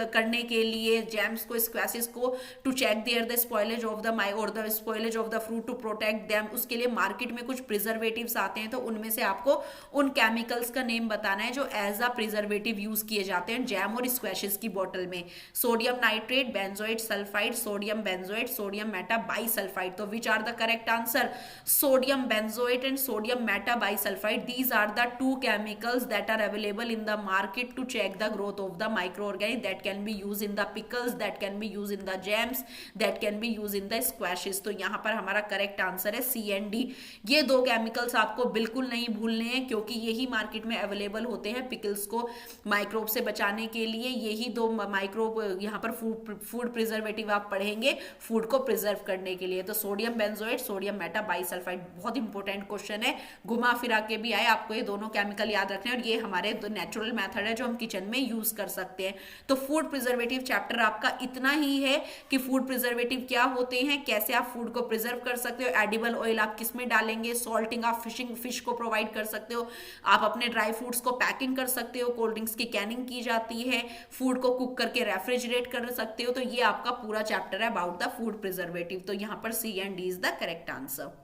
करने के लिए, जैम्स को, स्क्वैशेस को, to check there the spoilage of the spoilage of the fruit, to protect them, उसके लिए मार्केट में कुछ प्रिजर्वेटिव्स आते हैं। तो उनमें से आपको उन केमिकल्स का नेम बताना है जो एज अ प्रिजर्वेटिव यूज किए जाते हैं जैम और स्क्वैशेस की बोतल में। Sodium nitrate, benzoate sulphide, sodium benzoate, sodium meta bisulphide. तो which are the correct answer? Sodium benzoate and sodium meta bisulphide, these are the 2 chemicals that are available in the market to check the growth of the microorganism, that can be used in the pickles, that can be used in the jams, that can be used in the squashes। तो यहाँ पर हमारा correct answer है सी and D. ये 2 chemicals आपको बिल्कुल नहीं भूलने हैं, क्योंकि यही मार्केट में अवेलेबल होते हैं पिकल्स को माइक्रोब से बचाने के लिए। यही 2 माइक्रोब यहाँ पर फूड प्रिजर्वेटिव आप पढ़ेंगे फूड को प्रिजर्व करने के लिए। तो sodium benzoate, sodium meta bisulphide, बहुत इंपॉर्टेंट क्वेश्चन है, घुमा फिरा के भी आए, आपको ये दोनों केमिकल याद रखने हैं। और ये हमारे नेचुरल मेथड है जो हम किचन में यूज कर सकते हैं। तो फूड प्रिजर्वेटिव चैप्टर आपका इतना ही है कि फूड प्रिजर्वेटिव क्या होते हैं, कैसे आप फूड को प्रिजर्व कर सकते हो, एडिबल ऑयल आप किस में डालेंगे, सॉल्टिंग आप फिश को प्रोवाइड कर सकते हो, आप अपने ड्राई फ्रूट्स को पैकिंग कर सकते हो, कोल्ड ड्रिंक्स की कैनिंग की जाती है, फूड को कुक करके रेफ्रिजरेट कर सकते हो। तो ये आपका पूरा चैप्टर है अबाउट द फूड प्रिजर्वेटिव। तो यहाँ पर C and D is the correct answer.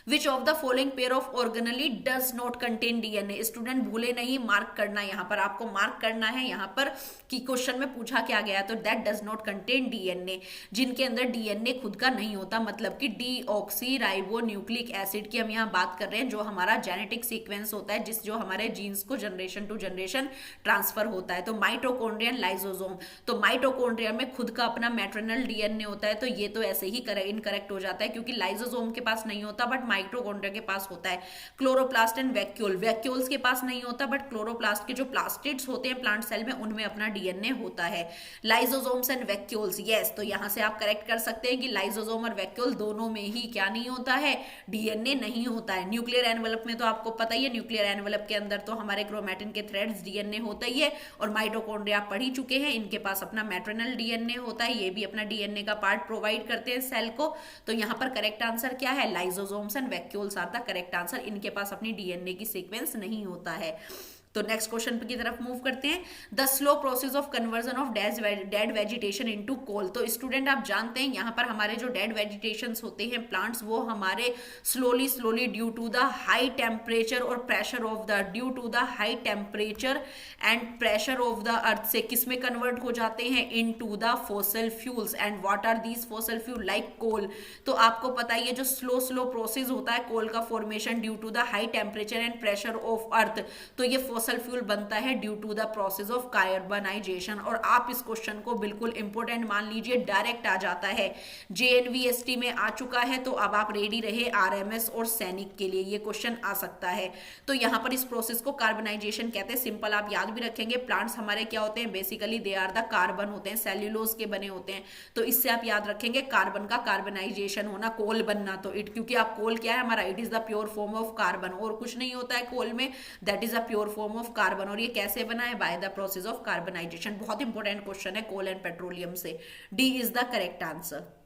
Which of the following pair of organelle does not contain DNA. Student भूले नहीं, मार्क करना, यहाँ पर आपको मार्क करना है यहाँ पर कि क्वेश्चन में पूछा क्या गया, तो that does not contain DNA, जिनके अंदर डीएनए खुद का नहीं होता, मतलब कि डीऑक्सी राइबो न्यूक्लिक एसिड की हम यहाँ बात कर रहे हैं, जो हमारा जेनेटिक सीक्वेंस होता है, जो हमारे जीन्स को जनरेशन टू जनरेशन ट्रांसफर होता है। तो माइटोकॉन्ड्रिया एंड लाइसोसोम, तो माइटोकॉन्ड्रिया में खुद का अपना मैटरनल डीएनए होता है, तो ये तो ऐसे ही इनकरेक्ट हो जाता है क्योंकि लाइसोसोम के पास नहीं होता बट माइटोकॉन्ड्रिया के पास होता है। क्लोरोप्लास्ट एंड वैक्यूल, वैक्यूल्स के पास नहीं होता बट क्लोरोप्लास्ट के जो प्लास्टिड्स होते हैं प्लांट सेल में उनमें अपना डीएनए होता है। लाइसोसोम्स एंड वैक्यूल्स, यस, तो यहां से आप करेक्ट कर सकते हैं कि लाइसोसोम और वैक्यूल दोनों में ही क्या नहीं होता है, डीएनए नहीं होता है। न्यूक्लियर एनवेलप में तो आपको पता ही है, न्यूक्लियर एनवेलप के अंदर तो हमारे क्रोमैटिन के थ्रेड्स डीएनए होता ही है, और माइटोकॉन्ड्रिया आप पढ़ ही चुके हैं, इनके पास अपना मैटरनल डीएनए होता है, ये भी अपना डीएनए का पार्ट प्रोवाइड करते हैं सेल को। तो यहाँ पर करेक्ट आंसर क्या है, lysosomes and vacuoles are the correct answer, इनके पास अपनी डीएनए की सीक्वेंस नहीं होता है। तो नेक्स्ट क्वेश्चन की तरफ मूव करते हैं। The slow process of conversion of dead vegetation into coal. तो स्टूडेंट आप जानते हैं यहाँ पर हमारे जो डेड वेजिटेशंस होते हैं प्लांट्स, वो हमारे slowly due to the high temperature और pressure of the due to the high temperature and pressure of the earth से किस में कन्वर्ट हो जाते हैं, into the fossil fuels. And what are these fossil fuel, like coal. तो आपको पता ही है जो स्लो प्रोसेस होता है कोल का formation due to the high temperature and pressure of earth, तो ये फॉसिल फ्यूल बनता है due to the process of carbonisation. और आप इस क्वेश्चन को बिल्कुल इंपॉर्टेंट मान लीजिए, डायरेक्ट आ जाता है, जेएनवीएसटी में आ चुका है, तो अब आप रेडी रहे आरएमएस और सैनिक के लिए, ये क्वेश्चन आ सकता है। तो यहां पर इस प्रोसेस को कार्बनाइजेशन कहते हैं। सिंपल आप याद भी रखेंगे, प्लांट्स हमारे क्या होते हैं, basically they are the carbon होते हैं, सेल्यूलोज के बने होते हैं, तो इससे आप याद रखेंगे कार्बन का कार्बनाइजेशन होना, कोल बनना। तो इट, क्योंकि आप कोल क्या है हमारा, it is the pure form of carbon, और कुछ नहीं होता है कोल में, that is a pure form of carbon. और ये कैसे बना है, by the process of carbonisation. बहुत इंपॉर्टेंट क्वेश्चन है कोल एंड पेट्रोलियम से। D is the correct answer.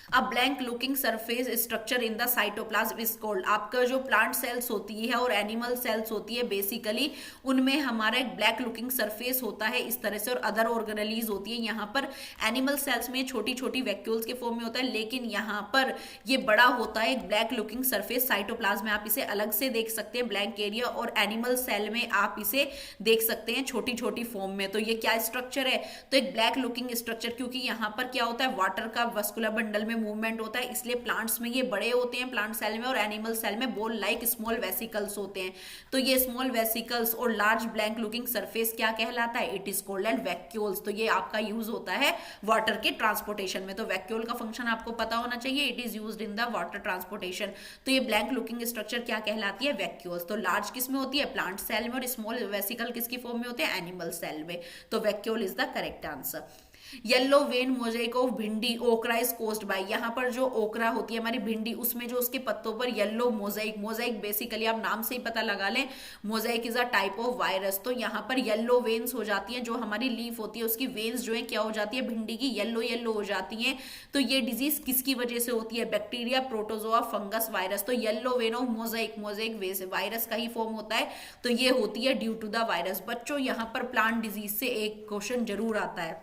A blank looking surface structure in the cytoplasm is called. आपका जो प्लांट सेल्स होती है और एनिमल सेल्स होती है, बेसिकली उनमें हमारा एक ब्लैक लुकिंग सरफेस होता है इस तरह से, और अदर ऑर्गेनेलीज होती है। यहाँ पर एनिमल सेल्स में छोटी छोटी वैक्यूल्स के फॉर्म में होता है, लेकिन यहाँ पर ये बड़ा होता है एक ब्लैक लुकिंग सरफेस। साइटोप्लाज्म में आप इसे अलग से देख सकते हैं ब्लैंक एरिया, और एनिमल सेल में आप इसे देख सकते हैं छोटी छोटी फॉर्म में। तो ये क्या स्ट्रक्चर है, तो एक ब्लैक लुकिंग स्ट्रक्चर, क्योंकि यहाँ पर क्या होता है, वाटर का वस्कुलर बंडल में मूवमेंट होता है, इसलिए प्लांट्स में ये बड़े होते हैं प्लांट सेल में, और एनिमल सेल में बॉल लाइक स्मॉल वेसिकल्स होते हैं। तो ये स्मॉल वेसिकल्स और लार्ज ब्लैंक लुकिंग सरफेस क्या कहलाता है, it is called and vacuoles. तो ये आपका यूज होता है वाटर के ट्रांसपोर्टेशन में। तो वैक्यूल का फंक्शन आपको पता होना चाहिए, it is used in the water transportation. तो ये ब्लैंक लुकिंग स्ट्रक्चर क्या कहलाती है, वैक्यूल्स। तो लार्ज किस में होती है, प्लांट सेल में, और स्मॉल वेसिकल किसकी फॉर्म में होते हैं, एनिमल सेल में। तो vacuole is the correct answer. Yellow vein Mosaic of भिंडी ओकरा इज कोज्ड बाय। यहाँ पर जो ओकरा होती है हमारी भिंडी, उसमें जो उसके पत्तों पर येलो मोजाइक, मोजाइक बेसिकली आप नाम से ही पता लगा लें, Mosaic is a type of virus. तो यहाँ पर येलो वेन्स हो जाती हैं, जो हमारी लीफ होती है उसकी वेन्स जो है क्या हो जाती है, भिंडी की येलो हो जाती हैं। तो ये डिजीज किसकी वजह से होती है, बैक्टीरिया, प्रोटोजोआ, फंगस, वायरस। तो yellow vein of Mosaic, Mosaic virus का ही फॉर्म होता है, तो ये होती है ड्यू टू द वायरस। बच्चों यहाँ पर प्लांट डिजीज से एक क्वेश्चन जरूर आता है,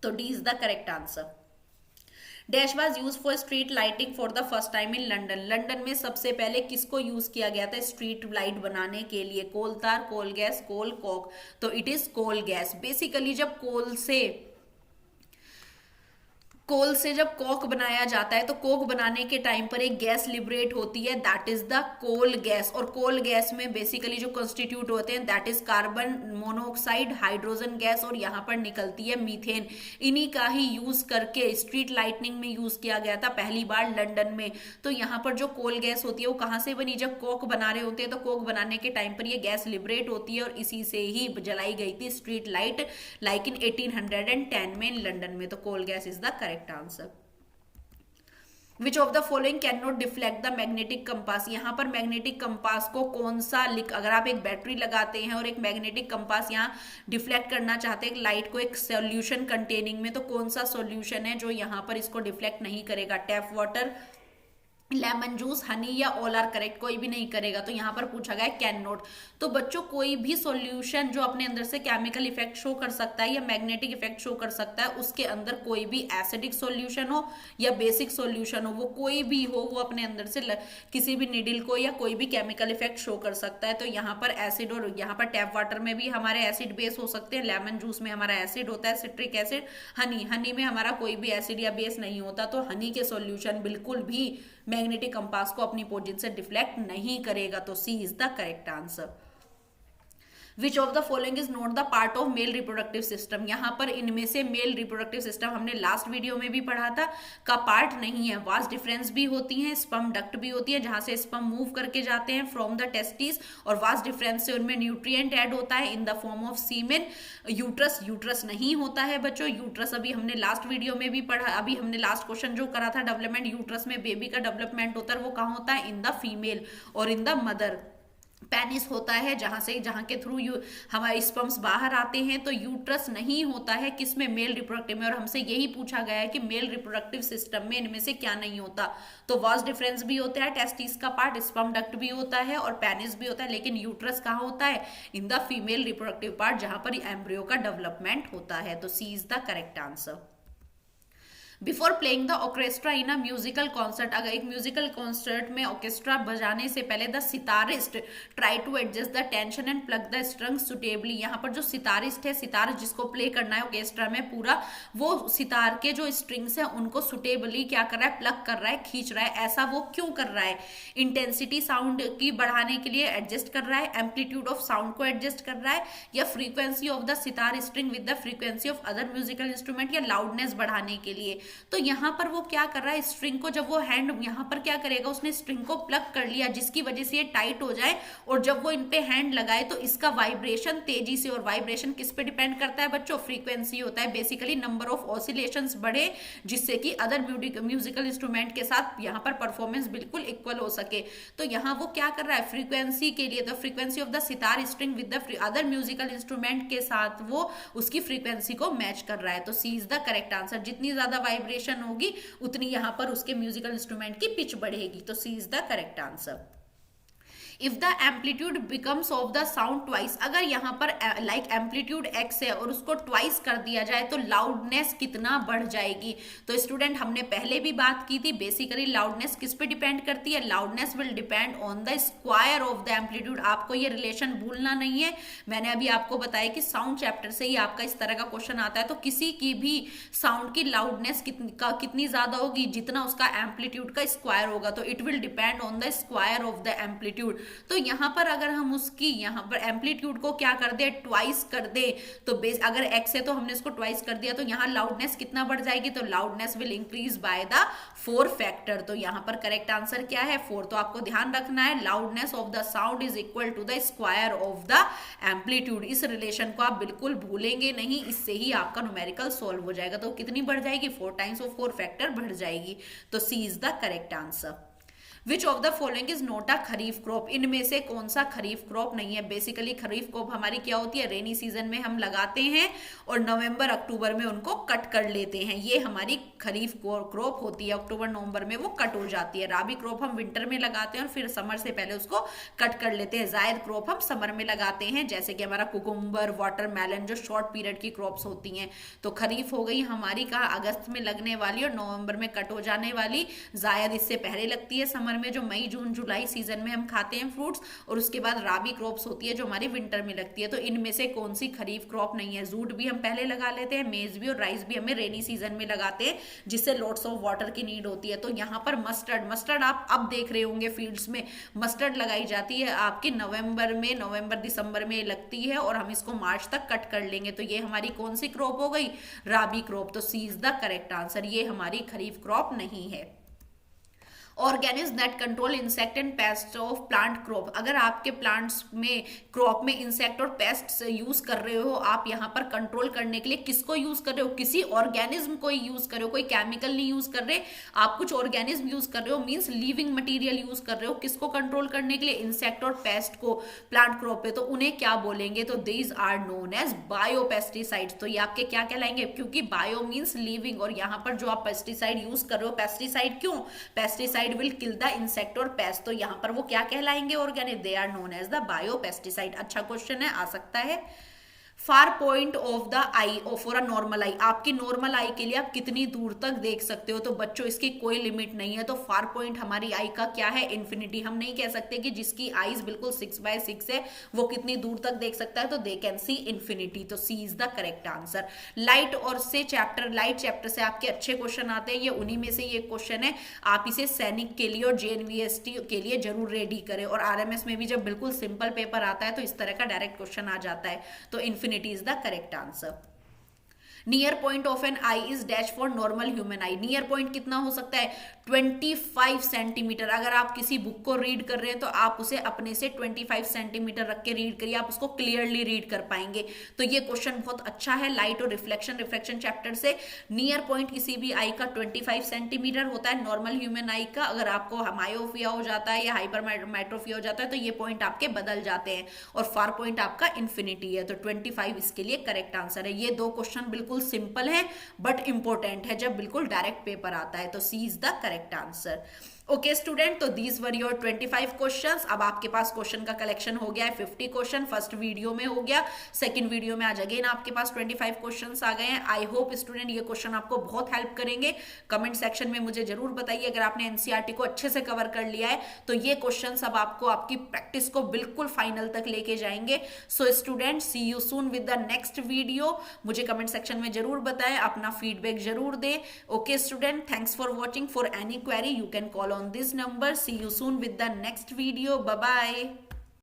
तो D is the correct answer. Dash was use for street lighting for the first time in London. London में सबसे पहले किसको यूज किया गया था स्ट्रीट लाइट बनाने के लिए, coal tar, coal gas, coal coke. तो it is coal gas. Basically जब कोल से जब कोक बनाया जाता है, तो कोक बनाने के टाइम पर एक गैस लिबरेट होती है, that is the coal gas. और कोल गैस में बेसिकली जो कंस्टिट्यूट होते हैं, that is carbon monoxide, hydrogen gas, और यहाँ पर निकलती है मीथेन। इन्हीं का ही यूज करके स्ट्रीट लाइटनिंग में यूज किया गया था पहली बार लंदन में। तो यहाँ पर जो कोल गैस होती है वो कहाँ से बनी, जब कोक बना रहे होते हैं, तो कोक बनाने के टाइम पर ये गैस लिबरेट होती है, और इसी से ही जलाई गई थी स्ट्रीट लाइट, लाइक इन 1810 में इन लंदन में। तो coal gas is the correct answer. Which of the following can not deflect the magnetic compass. यहाँ पर मैग्नेटिक कंपास को कौन सा अगर आप एक बैटरी लगाते हैं और एक मैग्नेटिक कंपास यहाँ डिफ्लेक्ट करना चाहते हैं लाइट को एक सॉल्यूशन कंटेनिंग में, तो कौन सा सॉल्यूशन है जो यहाँ पर इसको डिफ्लेक्ट नहीं करेगा, tap water, lemon juice, Honey या ऑल आर करेक्ट, कोई भी नहीं करेगा। तो यहाँ पर पूछा गया कैन नॉट। तो बच्चों कोई भी सॉल्यूशन जो अपने अंदर से केमिकल इफेक्ट शो कर सकता है या मैग्नेटिक इफेक्ट शो कर सकता है, उसके अंदर कोई भी एसिडिक सॉल्यूशन हो या बेसिक सॉल्यूशन हो, वो कोई भी हो, वो अपने अंदर से किसी भी निडिल को या कोई भी केमिकल इफेक्ट शो कर सकता है। तो यहाँ पर एसिड, और यहाँ पर टैप वाटर में भी हमारे एसिड बेस हो सकते हैं, लेमन जूस में हमारा एसिड होता है सिट्रिक एसिड, हनी में हमारा कोई भी एसिड या बेस नहीं होता। तो हनी के सॉल्यूशन बिल्कुल भी मैग्नेटिक कंपास को अपनी पोजीशन से डिफ्लेक्ट नहीं करेगा। तो C is the correct answer. Which of the following is not the part of male reproductive system, यहाँ पर इनमें से मेल रिप्रोडक्टिव सिस्टम हमने लास्ट वीडियो में भी पढ़ा था का पार्ट नहीं है। वास डिफरेंस भी होती है, स्पर्म डक्ट भी होती है जहां से स्पर्म मूव करके जाते हैं फ्रॉम द टेस्टिस, और वास डिफरेंस से उनमें न्यूट्रिएंट ऐड होता है in the form of semen. Uterus नहीं होता है बच्चों। यूट्रस अभी हमने लास्ट वीडियो में भी पढ़ा, अभी हमने लास्ट क्वेश्चन जो करा था डेवलपमेंट यूट्रस में बेबी का डेवलपमेंट होता है, वो कहाँ होता है? इन द फीमेल और इन द मदर। पेनिस होता है जहां के थ्रू हमारे स्पर्म्स बाहर आते हैं। तो यूट्रस नहीं होता है किसमें? मेल रिप्रोडक्टिव में। और हमसे यही पूछा गया है कि मेल रिप्रोडक्टिव सिस्टम में इनमें से क्या नहीं होता। तो वास डिफरेंस भी होता है, टेस्टिस का पार्ट, स्पर्म डक्ट भी होता है और पेनिस भी होता है, लेकिन यूट्रस कहाँ होता है? In the female reproductive part जहां पर एम्ब्रियो का डेवलपमेंट होता है। तो C is the correct answer. Before playing the orchestra in a musical concert, अगर एक म्यूजिकल कॉन्सर्ट में ऑर्केस्ट्रा बजाने से पहले the sitarist try to adjust the tension and plug the strings suitably. यहाँ पर जो सितारिस्ट है, सितार जिसको प्ले करना है ऑर्केस्ट्रा में पूरा, वो सितार के जो स्ट्रिंग्स है उनको सुटेबली क्या कर रहा है? प्लग कर रहा है, खींच रहा है। ऐसा वो क्यों कर रहा है? इंटेंसिटी साउंड की बढ़ाने के लिए एडजस्ट कर रहा है, एम्पलीट्यूड ऑफ साउंड को एडजस्ट कर रहा है, या frequency of the sitar string with the frequency of other musical instrument, या लाउडनेस बढ़ाने के लिए। तो यहां पर वो क्या कर रहा है? स्ट्रिंग को जब वो हैंड यहां पर क्या करेगा? उसने स्ट्रिंग को प्लग कर लिया जिसकी वजह से ये टाइट हो जाए, और जब वो इन पे हैंड लगाए तो इसका वाइब्रेशन तेजी से, और वाइब्रेशन किस पे डिपेंड करता है बच्चों? फ्रीक्वेंसी होता है बेसिकली, नंबर ऑफ ऑसिलेशंस बढ़े जिससे कि अदर म्यूजिकल इंस्ट्रूमेंट के साथ यहाँ पर परफॉर्मेंस बिल्कुल इक्वल हो सके। तो यहाँ वो क्या कर रहा है? फ्रीक्वेंसी के लिए, तो frequency of the sitar string with the other musical instrument के साथ वो उसकी फ्रीक्वेंसी को मैच कर रहा है। तो C is the correct answer. जितनी ज्यादा वाइब्रेशन होगी उतनी यहां पर उसके म्यूजिकल इंस्ट्रूमेंट की पिच बढ़ेगी। तो C is the correct answer. If the amplitude becomes of the sound twice, अगर यहाँ पर लाइक एम्पलीट्यूड एक्स है और उसको ट्वाइस कर दिया जाए तो लाउडनेस कितना बढ़ जाएगी? तो स्टूडेंट हमने पहले भी बात की थी, बेसिकली लाउडनेस किस पे डिपेंड करती है? Loudness will depend on the square of the amplitude. आपको ये रिलेशन भूलना नहीं है। मैंने अभी आपको बताया कि साउंड चैप्टर से ही आपका इस तरह का क्वेश्चन आता है। तो किसी की भी साउंड की लाउडनेस कितनी ज्यादा होगी? जितना उसका एम्पलीट्यूड का स्क्वायर होगा। तो it will depend on the square of the amplitude. तो यहां पर अगर हम उसकी यहां पर एम्पलीट्यूड को क्या कर दे? ट्वाइस कर दे। तो बेस अगर एक्स है तो हमने इसको ट्वाइस कर दिया, तो यहां लाउडनेस कितना बढ़ जाएगी? तो loudness will increase by the 4 factor. तो यहां पर करेक्ट आंसर क्या है? 4। तो आपको ध्यान रखना है, loudness of the sound is equal to the square of the amplitude. इस रिलेशन को आप बिल्कुल भूलेंगे नहीं, इससे ही आपका न्यूमेरिकल सॉल्व हो जाएगा। तो कितनी बढ़ जाएगी? 4 टाइम्स ऑफ 4 फैक्टर बढ़ जाएगी। तो C is the correct answer. Which of the following is not a kharif crop, इनमें से कौन सा खरीफ क्रॉप नहीं है? बेसिकली खरीफ क्रॉप हमारी क्या होती है? रेनी सीजन में हम लगाते हैं और नवंबर अक्टूबर में उनको कट कर लेते हैं, ये हमारी खरीफ क्रॉप होती है। अक्टूबर नवंबर में वो कट हो जाती है। राबी क्रॉप हम विंटर में लगाते हैं और फिर समर से पहले उसको कट कर लेते हैं। जायद क्रॉप हम समर में लगाते हैं, जैसे कि हमारा कुकुम्बर, वाटरमेलन, जो शॉर्ट पीरियड की क्रॉप्स होती हैं। तो खरीफ हो गई हमारी कहा अगस्त में लगने वाली और नवंबर में कट हो जाने वाली। जायद इससे पहले लगती है समर में, जो मई जून जुलाई सीजन में हम खाते हैं फ्रूट्स। और उसके बाद राबी क्रॉप्स होती है जो हमारी विंटर में लगती है। तो इनमें से कौन सी खरीफ क्रॉप नहीं है? जूट भी हम पहले लगा लेते हैं, मेज भी और राइस भी हमें रेनी सीजन में लगाते हैं जिससे लॉट्स ऑफ वाटर की नीड होती है। तो यहाँ पर मस्टर्ड आप अब देख रहे होंगे फील्ड्स में, मस्टर्ड लगाई जाती है आपकी नवंबर दिसंबर में लगती है और हम इसको मार्च तक कट कर लेंगे। तो ये हमारी कौन सी क्रॉप हो गई? राबी क्रॉप। तो C is the correct answer. ये हमारी खरीफ क्रॉप नहीं है। Organism that control insect and paste of plant crop, अगर आपके प्लांट्स में क्रॉप में इंसेक्ट और पेस्ट यूज कर रहे हो, आप यहाँ पर कंट्रोल करने के लिए किसको यूज कर रहे हो? किसी ऑर्गेनिज्म को यूज कर रहे हो, कोई केमिकल नहीं यूज कर रहे, आप कुछ ऑर्गेनिज्म यूज कर रहे हो, मींस लिविंग मटेरियल यूज कर रहे हो। किसको कंट्रोल करने के लिए? इंसेक्ट और पेस्ट को प्लांट क्रॉप पे। तो उन्हें क्या बोलेंगे? तो these are known as biopesticides. तो ये आपके क्या कहलाएंगे? क्योंकि बायो मींस लिविंग, और यहाँ पर जो आप पेस्टिसाइड यूज कर रहे हो, पेस्टिसाइड क्यों? Pesticide pesticide will kill the insect और पेस्ट, तो यहाँ पर वो क्या कहलाएंगे organic, they are known as the bio pesticide. अच्छा क्वेश्चन है, आ सकता है। Far point of the eye for a normal eye, आपकी नॉर्मल आई के लिए आप कितनी दूर तक देख सकते हो, तो बच्चों इसकी कोई लिमिट नहीं है। तो फार पॉइंट हमारी आई का क्या है, इन्फिनिटी। हम नहीं कह सकते कि जिसकी आईज बिल्कुल 6/6 है वो कितनी दूर तक देख सकता है, तो दे कैन सी इन्फिनिटी, तो C is the correct answer. Light और से चैप्टर, लाइट चैप्टर से आपके अच्छे क्वेश्चन आते हैं, ये उन्हीं में से ये क्वेश्चन है। आप इसे सैनिक के लिए और जेएनवीएसटी के लिए जरूर रेडी करें, और आरएमएस में भी जब बिल्कुल सिंपल पेपर आता है तो इस तरह का डायरेक्ट क्वेश्चन आ जाता है, तो infinity is the correct answer. Near point of an eye is dash for normal human eye, near point कितना हो सकता है, 25 सेंटीमीटर। अगर आप किसी बुक को रीड कर रहे हैं तो आप उसे अपने से 25 सेंटीमीटर रख के रीड करिए, आप उसको क्लियरली रीड कर पाएंगे। तो ये क्वेश्चन बहुत अच्छा है लाइट और रिफ्लेक्शन चैप्टर से। नियर पॉइंट किसी भी आई का 25 सेंटीमीटर होता है, नॉर्मल ह्यूमन आई का। अगर आपको मायोपिया हो जाता है या हाइपरमेट्रोपिया हो जाता है तो ये पॉइंट आपके बदल जाते हैं, और फार पॉइंट आपका इन्फिनिटी है, तो 25 इसके लिए करेक्ट आंसर है। ये दो क्वेश्चन बिल्कुल सिंपल है बट इंपॉर्टेंट है जब बिल्कुल डायरेक्ट पेपर आता है, तो C is the correct answer. Okay student, तो दीज वर योर 25 क्वेश्चंस। अब आपके पास क्वेश्चन का कलेक्शन हो गया है 50 क्वेश्चन, फर्स्ट वीडियो में हो गया, सेकंड वीडियो में आज अगेन आपके पास 25 क्वेश्चंस आ गए हैं। आई होप स्टूडेंट ये क्वेश्चन आपको बहुत हेल्प करेंगे। कमेंट सेक्शन में मुझे जरूर बताइए अगर आपने एनसीईआरटी को अच्छे से कवर कर लिया है तो ये क्वेश्चन अब आपको आपकी प्रैक्टिस को बिल्कुल फाइनल तक लेके जाएंगे। So student, see you soon with the next video. मुझे कमेंट सेक्शन में जरूर बताएं, अपना फीडबैक जरूर दें। Okay student, thanks for watching. For any query you can call on this number. See you soon with the next video. Bye bye.